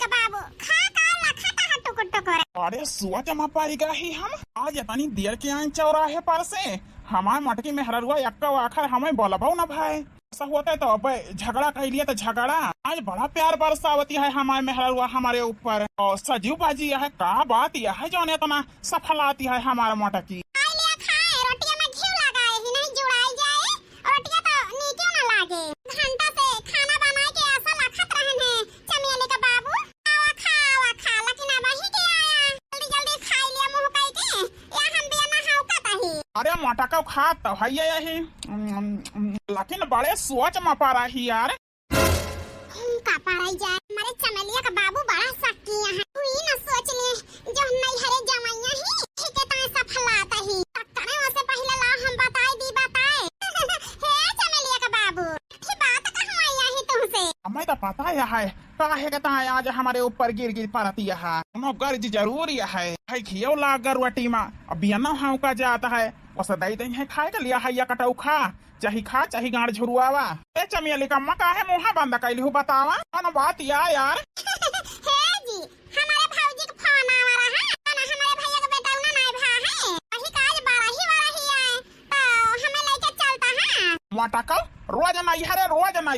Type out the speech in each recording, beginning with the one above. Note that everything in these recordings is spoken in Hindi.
का बाबू खा का लखा है टुकुर टुकुर। अरे सुआ जमा पाएगा ही हम आज इतनी देर के आए चौराहे पर से हमारे मटकी में हररुआ यक्का आखिर हमें बोलबो ना भाई। ऐसा होता है तो अब झगड़ा कह लिया तो झगड़ा आज बड़ा प्यार बरसावती है हमारे मेहरुआ हमारे ऊपर और सजीव बाजी है का बात यह है जो इतना सफल आती है हमारे मटकी। अरे मटका खात तो है यही लेकिन बड़े सोच में पा रही यार का पाराई जाए हमारे चमेलिया का बाबू बड़ा शक्तियां है तू ही ना सोच ले जो नहीं हरे जमाइया ही ठीक है तो सफल आता ही करे उससे पहले ला हम बताए दी बताए हे चमेलिया का बाबू की बात कहूं आया ही तुमसे हमें तो पता है काहे कहता है आज हमारे ऊपर गिर पड़ती है गर्ज जरूरी है घियो ला गरुआटी में अब बिना हाँ का जाता है उसे दई दई है खाए के लिया हैया कटाऊ खा चाहे गाड़ झुरुआवा ए चमियली का मका है मुहा बंद कैली हूँ बतावा कौन बात यार हे जी हमारे भौजी का फोन आ रहा है हमारे भैया का बेटा उना नहीं भा है वही काज बारही है तो हमें लेके चलता है मटका रोज नहीं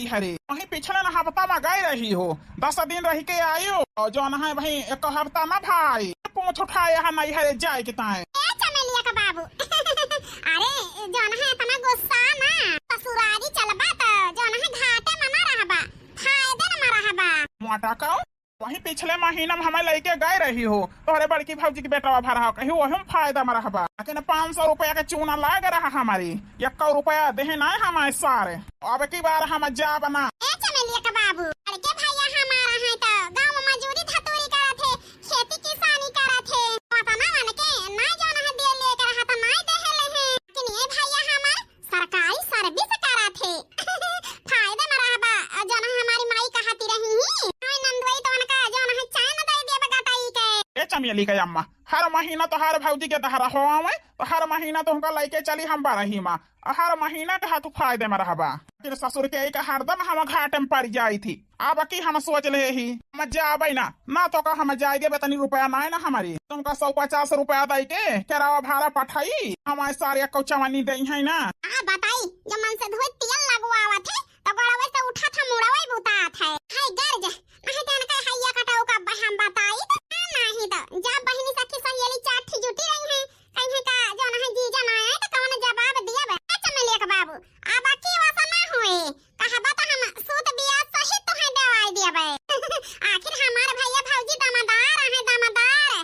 हरे वही पिछले ना हफ्ता में गई रही हो 10 दिन रह के आई हो और जो ना है भाई एक हफ्ता ना भाई पूछ उठाए है नहीं हरे जाए कितना है चमेलिया का बाबू अरे जो ना है इतना गुस्सा ना ससुरारी चलबा तो जो ना है घाटे में ना रहबा फायदे में रहबा मटका वही पिछले महीना में हमें लेके गए रही हो तोहरे बड़की भौजी की बेटा भरा कहीं वही फायदा में रहबा लेकिन 500 रुपया के चूना लाग रहा हमारी 1 रुपया दे ना हमारे सारे अब की बार हम जा बना चमेलिया का बाबू अरे के भैया हमारा है तो गांव में मजूरी धतूरी करत है खेती किसानी करत है पता ना मन के ना जाना है दे लेकर रहा तो नहीं दे ले है लेकिन ये भैया हमार सरकारी सर्विस करत है फायदे में रहबा जो ना हमारी माई कहती रही हां नंदवई तो उनका जो ना है चाय न दे दे बगाटाई के ए चमियली के अम्मा हर महीना तो हर भौजी के दहरा हो तो हर महीना तो हमका लेके चली हम बारही माँ हर महीना के हाथ फायदे में रहबा फिर ससुर के एक हरदम हम घाटे में पड़ जाई थी अब की हम सोच ले ही हम जाबे ना तो का हम जाएंगे बेतनी रुपया ना है ना हमारी तुमका 150 रुपया दे के केरावा भाड़ा पठाई हमारे सारे कौचवानी दे है ना बताई जब मन से धोई तेल लगवावा थे तो गड़वे से उठा था मुड़ावे बुतात है हाय गर्ज नहीं तो इनका हैया कटाऊ का हम बताई तो नहीं तो जब बहिनी सखी सहेली चाठी जुटी रही है कहीं का जो ना है जीजा ना आए तो कौन जवाब दिया बे चमेलिया का बाबू अब की वासा ना हुए कहबा तो हम सूत बियाह सहित तो है दवाई दिया बे आखिर हमारे भैया भौजी दमदार है दमदार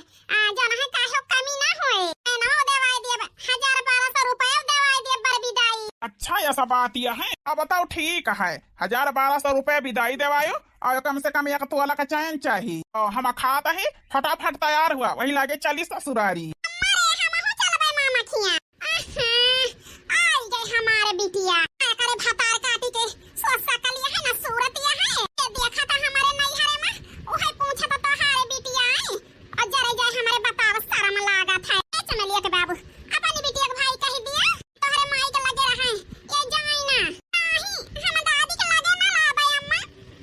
जो ना है काहे कमी ना होए ना दवाई दिया बे 1000-1200 रुपया दवाई दिया बर विदाई। अच्छा ऐसा बात यह है अब बताओ ठीक है 1000-1200 रुपया विदाई देवायो और कम से कम 1 तोला का चैन चाहिए और हम खाता है फटाफट तैयार हुआ वही लागे चली ससुरारी हमारे बिटिया करे भतार काटी के सोसा कलिया है ना सूरत ये है ये देखा था हमारे नैहरे में ओहे पूछा तो हारे बिटिया आई और जरे जाए हमारे बताव शर्म लागा था चमेलिया के बाबू अपनी बिटिया के भाई कह दिया तोहरे माई के लगे रहे ये जाई ना नहीं हम दादी के लगे ना लाबे अम्मा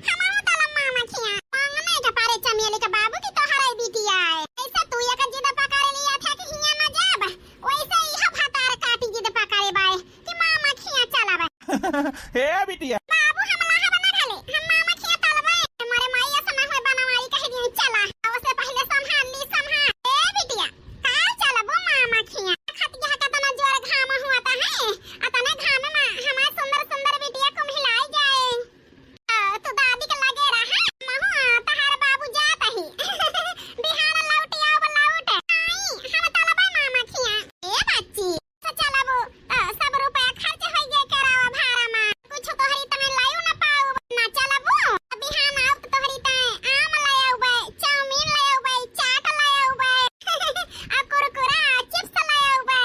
हम तला मामा खिया मांगने के पारे चमेलिया के बाबू की तोहरे बिटिया है ऐसा तू ये का जिद पकड़ लिया था कि हिया ना जाब वैसे ही भतार काटी जिद पकड़े बाय हे बिटिया बाबू हम लाहा बना ढाले हम मामा खिया तलबे हमारे माईया से ना होय बनवाई कह दिए चला उससे पहले संभाल ए बिटिया काल चलबो मामा खिया खतिया का तना जोर घाम हुआ था है अतने घाम में हमारे सुंदर सुंदर बिटिया को मिलाई जाए तो दादी के लगे रहा महु तहार बाबू जाता ही बिहार लौट आओ लौट आई हम तलबे मामा खिया ए बच्ची तो चलबो सब रुपया खर्च होई गए करावा भाड़ा में कुछ तोहरी तने लायो ना पाऊ ना चलबो बिहान आओ तो तोहरी तने आम लायो बे चाउमीन लायो बे चाट लायो बे आ कुरकुरा चिप्स लायो बे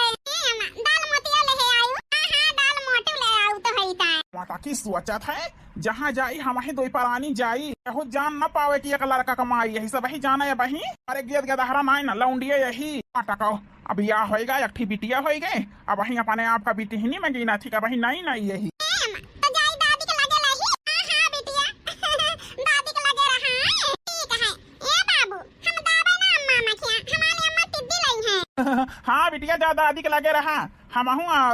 दाल मोतिया ले आयो हां दाल मोटू ले आयो तोहरी तने माता की सोचत है जहाँ जाई हम ही दो परानी जाई यहो जान न पावे कि एक लड़का कमाई यही सब ही जाना है बही अरे गेद गदहरा ना ना लौंडिए यही टको अब या होएगा एक ठी बिटिया होई गए अब वही अपने आप का बिटी ही नहीं में गिना थी का वही नहीं यही तो जाई दादी के लगे लही हां बिटिया दादी के लगे रहा ठीक है हाँ बिटिया ज्यादा दादी के लगे रहा हम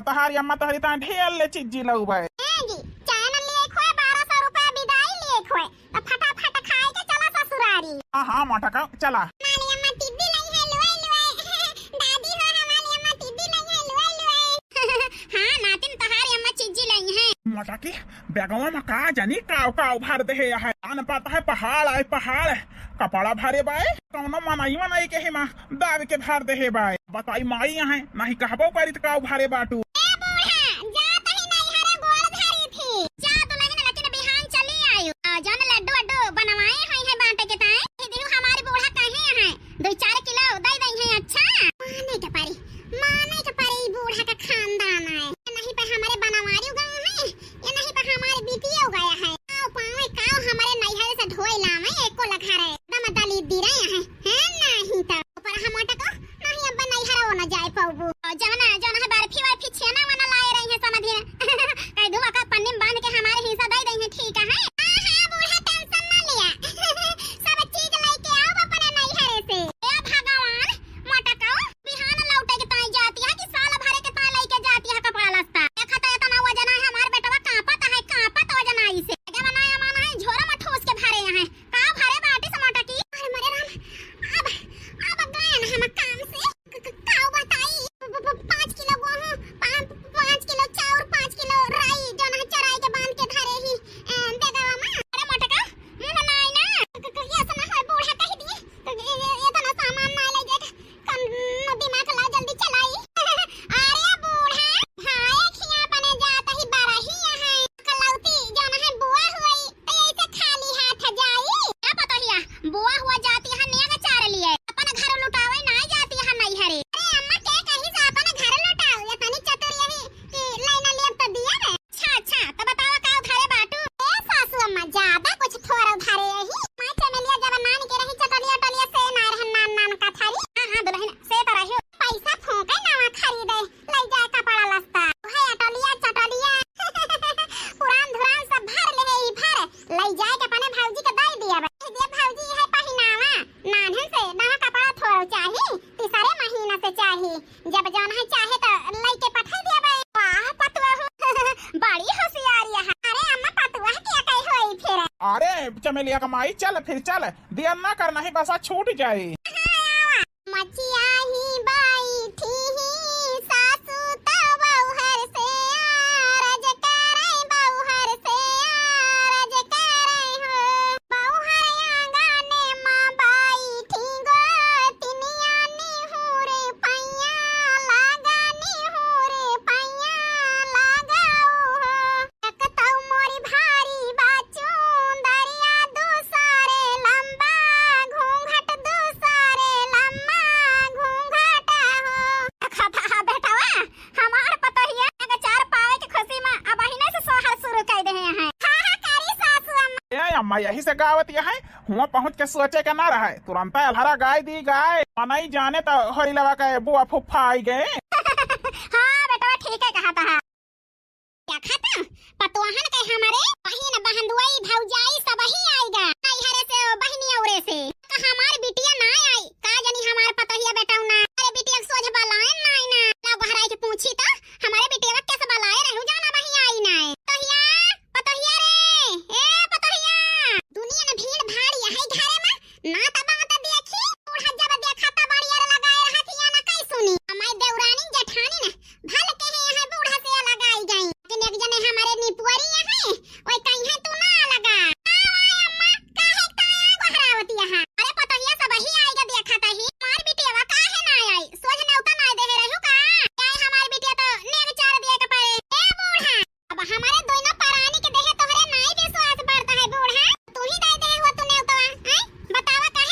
तहारी अम्मा तहरी ता ढेर ले चीज लऊ भाई जी चाय न लिए खोए 1200 रुपया विदाई लिए खोए तो फटाफट खाए के चला ससुरारी। हाँ माटा का चला। हमारी अम्मा टिड्डी लाई है लुए लुए दादी हो हमारी अम्मा टिड्डी लाई है लुए लुए। हाँ नातिन तहारी अम्मा चिज्जी लाई है। माटा की बेगवा में का जानी काव काव भर दे है आन पाता है पहाड़ आए पहाड़ कपड़ा भरे बाय कौनो मनाई के हिमा दाब के भर दे बाय बताई माई यहाँ नहीं कहबो करी काव भरे बाटू। जब जाना है चाहे तो लइके पठा दिया वाह पतुआ बड़ी होशियारी है। अरे अम्मा पतुआ क्या कही होई फिर। अरे चमेलिया कमाई चल फिर चल देर ना करना है बसा छूट जाए। मचिया ही बाई थी सासू तब हर से रज करे बहुहर से रज करे हो बहुहर आंगने मां बाई थी गो तिनिया नी हुरे पैया लगानी हुरे पैया लगाओ हो एकतौ मोरी भारी बाचूं दरिया दूसरे लंबा घूंघट दूसरे लंबा अम्मा यही से गावत है हुआ पहुँच के सोचे के ना रहे तुरंत अलहरा गाय दी गाय नहीं जाने तो हरी लगा के बुआ फुफ्फा आई गए। हाँ बेटा ठीक है कहा था क्या खाता पतवाहन के हमारे बहन बहनदुई भौजाई सब ही आएगा हरे से बहनी औरे से हमार बिटिया ना आई का जानी हमार पतहिया बेटा ना अरे बिटिया सोझ बलाए ना ना बहराई के पूछी तो हमारे बिटिया कैसे बलाए रहू जाना बही आई ना पतहिया पतहिया रे ए पतहिया दुनिया में भीड़ भाड़ यही घरे में ना तबा त देखी बूढ़ा जब देखा त बड़िया लगाए रहत या ना कई सुनी हमारी देवरानी जेठानी ना भल के है यहां बूढ़ा से लगाई गई लेकिन एक जने हमारे निपुरी है ओए कहीं है तू ना लगा अम्मा काहे ताया गहरावती यहां अरे पतहिया सब ही आएगा देखा त ही हमार बिटिया काहे ना आई सोझ नेउता ना दे रहू का काय हमार बिटिया तो नेग चार दिया के पाए ए बूढ़ा अब हमारे दोनों परानी के देहे तोहरे नहीं विश्वास पड़ता है बूढ़ा तू ही दे हो तू नेउता हैं बतावा काहे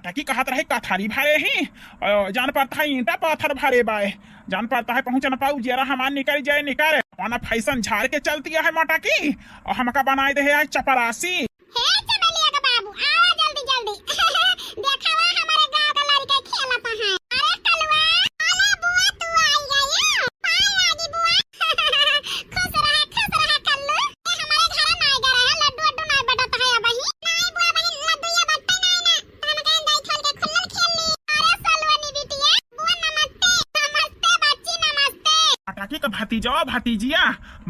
मटकी कहत रहे कथारी भरे ही जान पड़ता है ईंटा पत्थर भरे बाए जान पड़ता है पहुंच न पाऊ जरा हमार निकल जाए निकल अपना फैशन झाड़ के चलती है मटकी और हमका बनाए दे है चपरासी। हे चमेलिया का बाबू आओ जल्दी जल्दी देखावा हमारे गांव का लड़का खेलता है। अरे कलवा अरे बुआ तू आई गई पाई लागी बुआ खुश रहा कल्लू हमारे घर ना आ गया है लड्डू अड्डू नहीं बटता है अबही नहीं बुआ बहन लड्डू ये बटता नहीं ना हम कहीं दाई खोल के खुल्लल खेल ली। अरे सलवनी बिटिया बुआ नमस्ते नमस्ते बच्ची नमस्ते। मटकी का भतीजा भतीजिया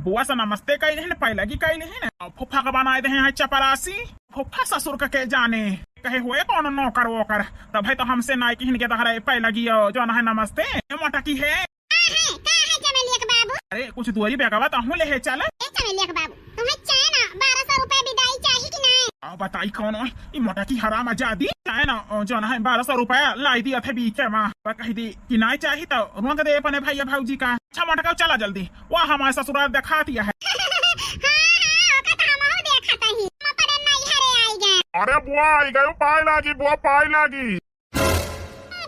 बुआ से नमस्ते कहले हैं पहले की कहले हैं फुफा का बनाए दे हैं चपरासी फुफा ससुर के जाने कहे हुए कौन नौकर वोकर तब है तो हमसे नाई की हिनके तहरे पहले की जो ना है नमस्ते मटकी है कहां है चमेलिया का बाबू। अरे कुछ दूरी बेगवा तो ले है चल चमेलिया का बाबू तुम्हें चाहे ना 1200 रुपए विदाई चाहिए कि नहीं। बताई कौन ये मटकी हराम आजादी चाहे ना जो ना है 1200 रुपया लाई दिया थे बीच में कही दी कि नहीं चाहिए तो रोक दे अपने भैया भाजी का। अच्छा मटका चला जल्दी वह हमारे ससुराल दिखा दिया है। अरे बुआ आई गयो पाई लागी बुआ पाई लागी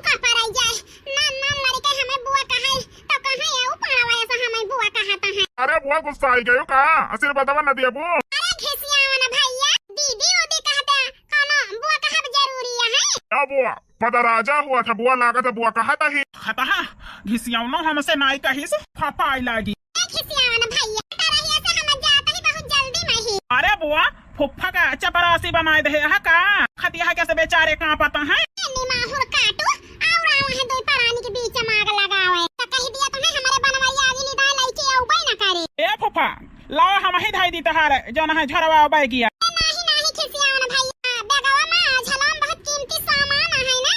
का पर आई जाए ना ना मरी के हमें बुआ कहे तो कहां है ऊपर वाला से हमें बुआ कहता है। अरे बुआ गुस्सा आई गयो का असिर बतावा न दिया बुआ। अरे घिसिया वाला भैया दीदी ओदी कहता कोनो बुआ कहब जरूरी है। क्या बुआ पता राजा हुआ था बुआ लागत बुआ कहता ही खता घिसियानो हमसे नाई कही से पाई लागी घिसिया वाला भैया तरहिया से हम जाता ही बहुत जल्दी में ही। अरे बुआ फुफ्फा का चपरासी बनाए दे है का खतिया कैसे बेचारे कहाँ पता है माहुर काटू और वहां दो परानी के बीच में आग लगावे तो कह दिया तुम्हें हमारे बनवाई आगे ली दाई लाई के औबई ना करे। ए फुफ्फा लाओ हम ही धाई दी तहार जो ना है झरवा बाई किया नहीं खिसिया वाला भैया बेगवा में झलाम बहुत कीमती सामान है ना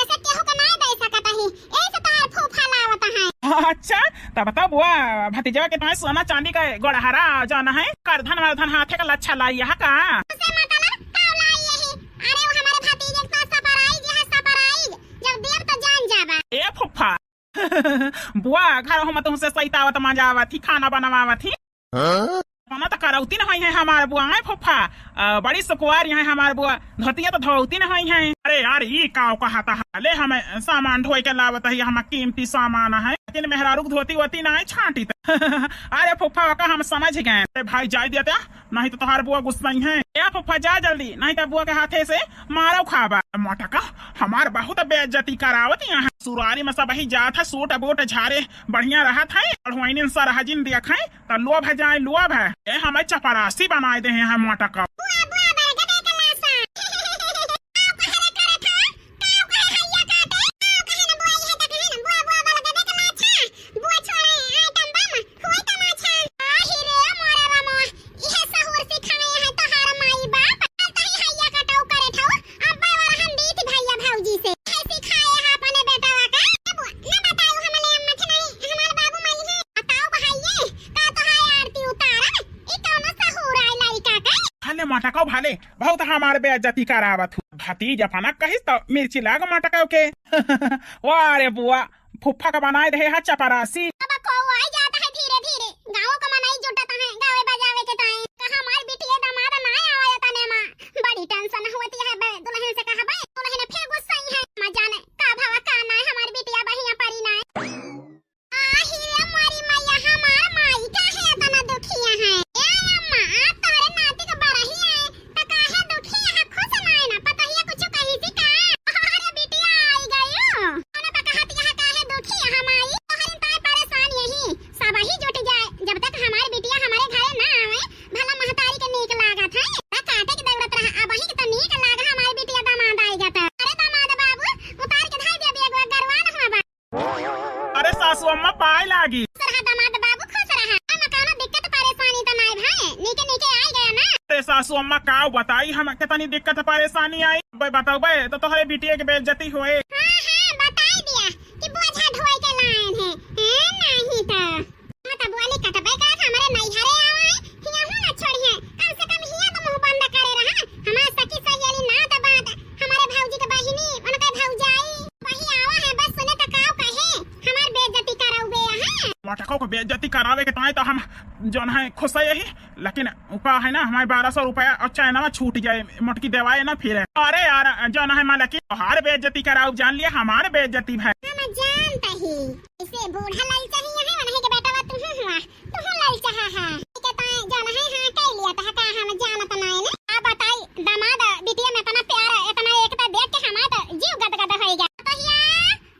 ऐसे केहू का नहीं दे सकता ही ऐसे तार फूफा लावत है। अच्छा तब बताओ बुआ भतीजा के तुम्हें सोना चांदी का गोड़हरा जो ना है करधन वर्धन हाथे का लच्छा लाई है का उसे मतलब काव लाई यही। अरे वो हमारे भतीजे का सपराई जी है सपराई जब देव तो जान जाबा। ए फुफ्फा बुआ घर हम तुमसे सैतावत मजावत थी खाना बनावत थी खाना तो करौती न हुई है हमारे बुआ है फुफ्फा बड़ी सुकुआर यहाँ हमारे बुआ धोतिया तो धोती न हुई है। अरे यार ये काव कहता है ले हमें सामान ढोई के लावत है हम कीमती सामान है लेकिन मेहरारू धोती वोती ना छाटी अरे फुफ्फा का हम समझ गए। अरे भाई जाए देता नहीं तो तुम्हारे बुआ गुस्सा ही है। या फुफ्फा जा जल्दी नहीं तो बुआ के हाथे से मारो खाबा। मोटका हमार बहुत बेइज्जती करावत यहाँ सुरारी में सब ही जात है सूट बूट झारे बढ़िया रहा था और सरहजिन देखा तो लोभ है जाए लोभ है ये हमें चपरासी बनाए दे हैं मोटका। मटका भाले बहुत हमारे बेइज्जती करावत भतीज अपना कहिस तो मिर्ची लाग मटका के वारे बुआ फुफ्फा का बनाए दे है चपरासी। अब कोई जाता है धीरे धीरे गांव का मनाई जुटता है गावे बजावे के टाइम कहां हमारी बिटिया दामाद ना आवे तने मां बड़ी टेंशन होती है बे दुल्हन से कहा बे दुल्हन फिर गुस्सा ही है मां जाने का भावा का ना है हमारी बिटिया बहिया परी ना आहिरे मारी मैया हमार माई का है तना दुखिया है ए अम्मा आप तारे नाती का बरही है त काहे दुखिया है खुश ना है ना पता ही कुछ कही सी का अरे बिटिया आई गयो उन्हें पकाती है काहे दुखिया हमारी तोहरी ताई परेशान यही सब ही जुट जाए जब तक हमारी बिटिया हमारे घर ना आवे भला महतारी के नीक लागत है त काटे की जरूरत रहा अब ही तो नीक लागा हमारी बिटिया दामाद आई जाता। अरे दामाद बाबू उतार के धाई दे एगो गरवा न होबा। अरे सासू अम्मा पाई लागी दामाद बाबू खुश रहा मकान दिक्कत परेशानी तो नहीं भाई नीके नीके आई गया ना। अरे सासू अम्मा का बताई हम कितनी दिक्कत परेशानी आई बताओ बे तो तुम्हारे बिटिया के बेइज्जती हुए। हां बता दिया कि बोझा ढोई के लायन है नहीं तो मत बोली कटबे का हमारे नहीं हरे आवे हिया हो ना छोड़िए कम से कम हिया तो मुंह बंद करे रहा हमार सखी सहेली ना तो बात हमारे भौजी के बहिनी उनके भौजाई वही आवा है बस सुने तो काव कहे हमार बेइज्जती कराउबे है। मटका को बेइज्जती करावे के ताई तो हम जोन है खुश यही लेकिन उका है ना हमारे 1200 रुपया और चाइना में छूट जाए मोटकी देवाए ना फिर। अरे यार जो ना है माला की हमारे बेइज्जती कराओ जान लिया हमारे बेइज्जती भाई। हम जानता ही इसे बूढ़ा लाल चाहिए है वही के बेटा तुम हुआ तुम लाल चाहा है के ता जो ना है हां कह लिया ता का हम जानत ना है ना। आप बताई दामाद बिटिया में इतना प्यार इतना एकता देख के हमारा जीव गदगद हो गया।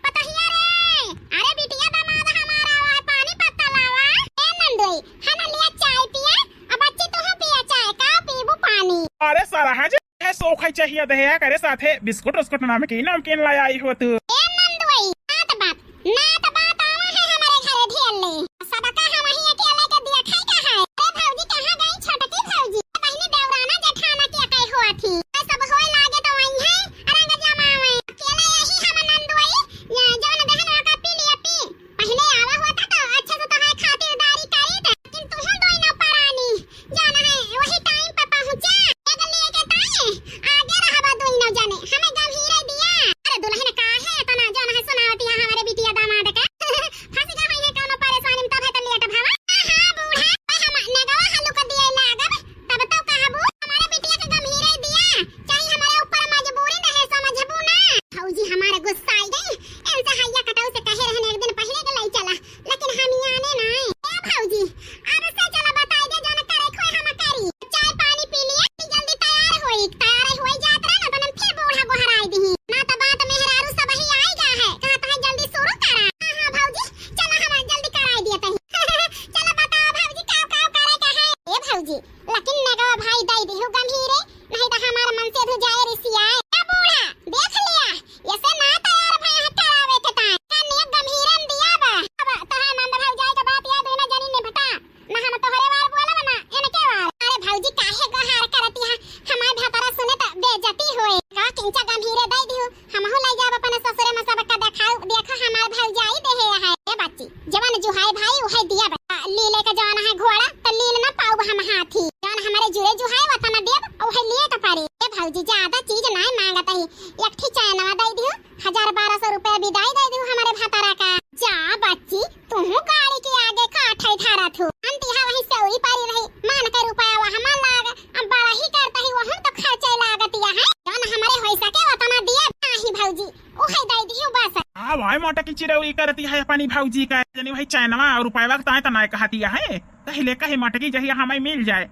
पतहिया रे अरे बिटिया दामाद हमारा है पानी पत्ता लावा ए नंदोई हना लिया चाय पिया अब बच्ची तू पिया चाय का पीबू पानी। अरे सराहा जी है सोखा चाहिए दे करे साथे बिस्कुट उस्कुट नमकीन लाई आई हो तू। ए नंदोई ना तो बात आवा है हमारे घरे ढेर ले सबका हम ही अकेले के दिया खाई का है। अरे भौजी कहां गई छोटकी भौजी पहले देवराना जेठाना के कई हुआ थी सब होए लागे तो वही है रंग जमावे अकेले यही हम नंदोई ये जवन बहन का पी लिया पी पहले आवा हुआ था तो अच्छे से तो है खातिरदारी करी थे लेकिन तू दोई ना परानी जाना है वही टाइम पे पहुंचा एक लेके ताए आगे रहबा दोई ना जाने हमें गंभीर दिया। अरे दुल्हन का है तना जाना है सुनावती है हमारे बिटिया दामाद का फांसी का है कोनो परेशानी में तब है तो लेट भावा हां बूढ़ा हम नगवा हल्लू कर दिया लागब तब तो कहबू हमारे बिटिया के गंभीर दिया चाहे हमारे ऊपर मजबूरी नहीं समझबू ना। भौजी हमारे गुस्सा आई गई ऐसा हैया कटाऊ से कहे रहने एक दिन पहले के लाई चला लेकिन हम आने ना ए भौजी अब से चला बताई दे जोन करे खोए हम करी चाय पानी पी लिया जल्दी तैयार होई जात रहे ना तो फिर बूढ़ा को हराई दी ना तो बात मेहरारू सब ही आएगा है कहता है जल्दी शुरू करा। हां भौजी चला हम जल्दी कराई दिया तही चला बताओ भौजी का करे का है ए भौजी लेकिन नगवा भाई दई दिहु गंभीरे नहीं तो हमारा मन से धु जाए रिसिया ए बूढ़ा देख लिया ऐसे ना तैयार भाई है करावे के ता कन्या गंभीरन दिया बा अब तहा नंद भाई जाए के बात याद होना जानी ने बता ना हम तोहरे वार बोला ना एने के वार। अरे भौजी काहे गहार करती है हमार भतारा सुने त बेइज्जती होए का किंचा गंभीरे दई दिहु हमहु ले जाब अपन ससुरे में सबका देखाओ देखो हमार भौजाई देहे है ए बच्ची जवान जुहाई भाई उहे दिया लीले के जाना है घोड़ा त लील ना पाऊ हम हाथी जान हमारे जुरे जुहाई वतना देब उहे लिए त पारे। ए भौजी ज्यादा चीज ना मांगत ही एक ठी चाय नवा दई दिहु 1200 रुपया विदाई दई दिहु हमारे भतारा का जा बच्ची तू गाड़ी के आगे काठै थारा थू अंती हा वही सौरी पारी रही मान के रुपया वहां मान लाग अब बड़ा ही करता ही वहां तो खर्चा लागतिया है जान हमारे होई सके वतना दिए नाही भौजी ओहे दई दिहु बस। हां भाई मोटा की चिरौरी करती है अपनी भौजी का जनी भाई चाइनवा और रुपया वक्त आए त ना कहती है कहले कहे मटकी जहिया हमें मिल जाए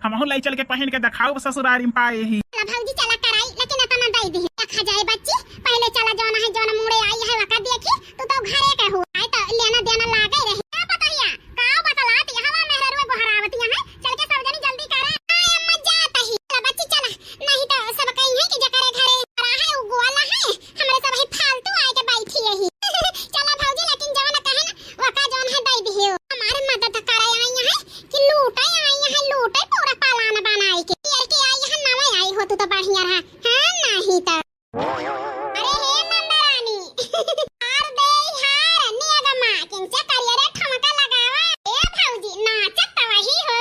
हमहु लाई चल के पहन के दिखाओ ससुरारी में पाए ही भौजी चला कराई लेकिन इतना दई दी रखा जाए बच्ची पहले चला जाना है जोन मुड़े आई है वका देखी तू तो घरे के हो आई तो लेना देना लागे रहे क्या पताया का बतलात हवा मेहरा रुए गोहरावती है चल के सब जनी जल्दी करे आय अम्मा जात ही चला बच्ची चला नहीं तो सब कहीं है कि जकरे घरे रहा है उ गोला है हमरे सब ही फालतू आए के बैठी रही चला भौजी लेकिन जवन कहे ना वका जोन है दई दियो हमारे मदद करे आई है कि लूटे पूरा पालान बनाई के आई है नवा आई हो तू तो बढ़िया रहा हां नहीं तो अरे हे नंदरानी हार दे हार नियगमा किंचा करिया रे ठमका लगावा ए भौजी नाचत त वही हो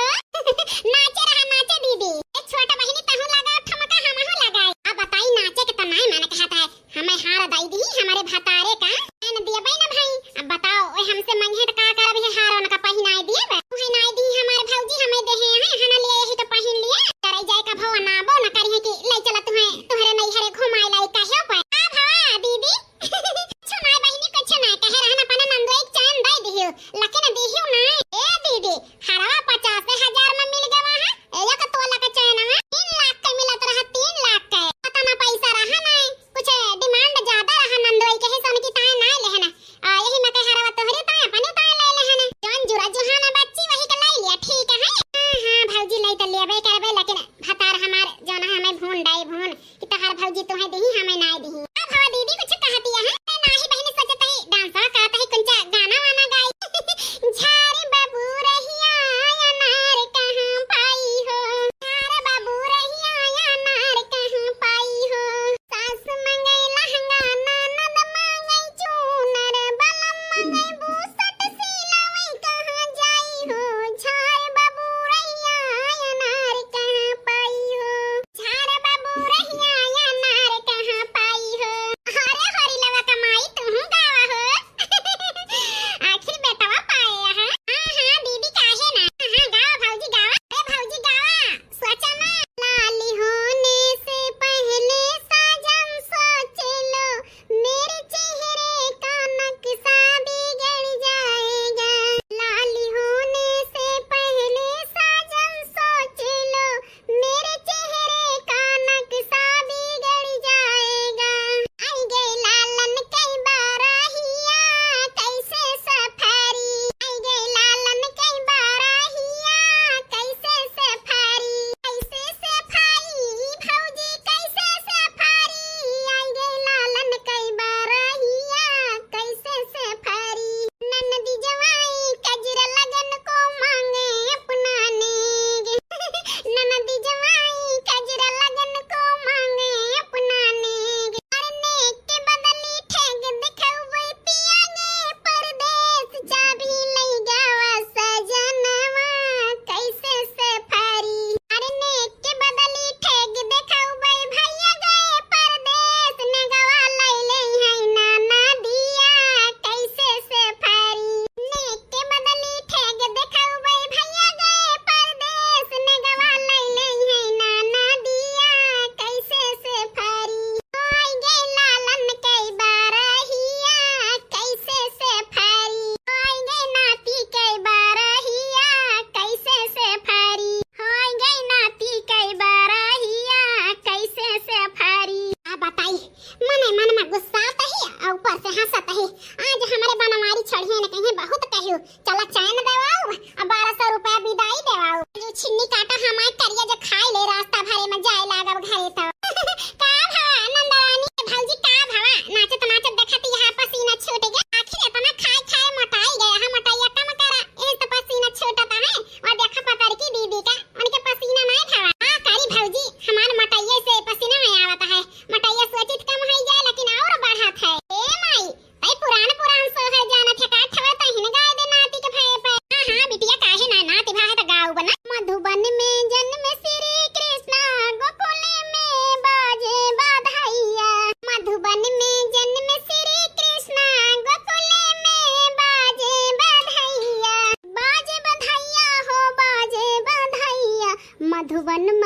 नाचे रहा नाचे दीदी एक छोटा बहिनी तहु लगाओ ठमका हमहु लगाई अब बताई नाचे के त नहीं माने कहता है हमें हार दई दी हमारे भतारे का मैंने दिया भाई ना भाई अब बताओ ओए हमसे मंगे त का करब है हार उनका पहिनाई दिए बे उहे नाई दी हमारे भौजी हमें देहे हैं हना लिए यही तो पहिन लिए करे जाए का भव ना बो ना करी है कि ले चला तुम्हें तुम्हारे नहीं हरे घुमाई लाई कहियो पर आ भवा दीदी सुनाई बहिनी कुछ ना कहे रहना पना नंदो एक चैन दई दियो लेकिन दिहियो ना ए दीदी हरवा 50,000 में मिल गवा है एक तोला का चैन में 3 लाख का मिलत रहा 3 लाख का पता ना पैसा रहा ना कुछ डिमांड ज्यादा रहा नंदो के है सोन की ताए ना लेना यही में कह हरवा तोहरे ताए अपने ताए ले लेना जान जुरा जुहाना बच्ची वही का लाई लिया ठीक है हां भौजी लाई त लेबे करबे लेकिन भतार हमार जोना हमें भून डाई भून कि तहार भौजी तोहे देही हमें ना देही अब हवा दीदी कुछ कहती है नाही बहनी सोचत है डांस करता है कुंचा गाना वाना गाई झारे बाबू रहिया अनार कहां पाई हो झारे बाबू रहिया अनार कहां पाई हो सास मंगई लहंगा ननद मंगई चूनर बलम मंगई बूसट सिलवई कहां जाई हो झारे बाबू रहिया अनार कहां पाई हो झारे बाबू रहिया अनार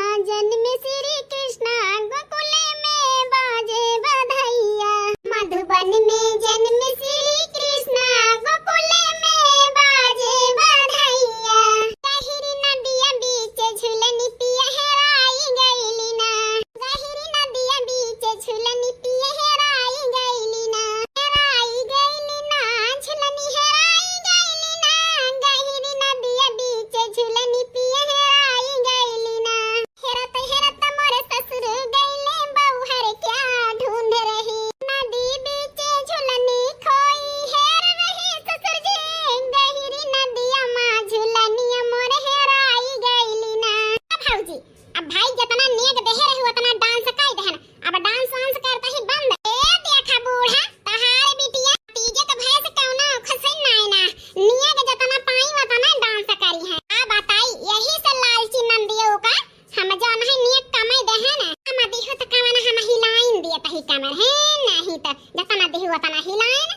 जन्म श्री कृष्ण गोकुल में बाजे बधाइया। मधुबन में जन्म श्री कृष्ण गोकुल में बाजे बधाइया। गहिरी नदिया बीच झूलनी पिया हेराई गईली ना। गहिरी नदिया बीच झूलनी पिया हेराई गईली ना। हेराई गईली ना झूलनी हेराई गईली ना। गहिरी नदिया बीच झूलनी पिया हेराई गईली ना। हेरत हेरत मोरे ससुर गईले बौहर क्या ढूंढ रही। नदी बीच झूलनी खोई हेर रही ससुर जी। गहिरी नदिया माँ झूलनिया मोरे हेराई गईली ना। भौजी अब भाई जितना नेक देहे रही उतना डांस काई देहन। अब डांस वांस करता ही बंद। ए देखा बूढ़ा तहारे बिटिया तीजे के भैंस कौना खसै नाय ना। नियक जितना पाई उतना डांस करी है। आ बताई यही से लालची नंदियों का हम जो नहीं नियक कमाई देहे ना। हम दिहो त कमना हम हिलाइन दिए तही कमर है नहीं त जितना दिहो उतना हिलाइन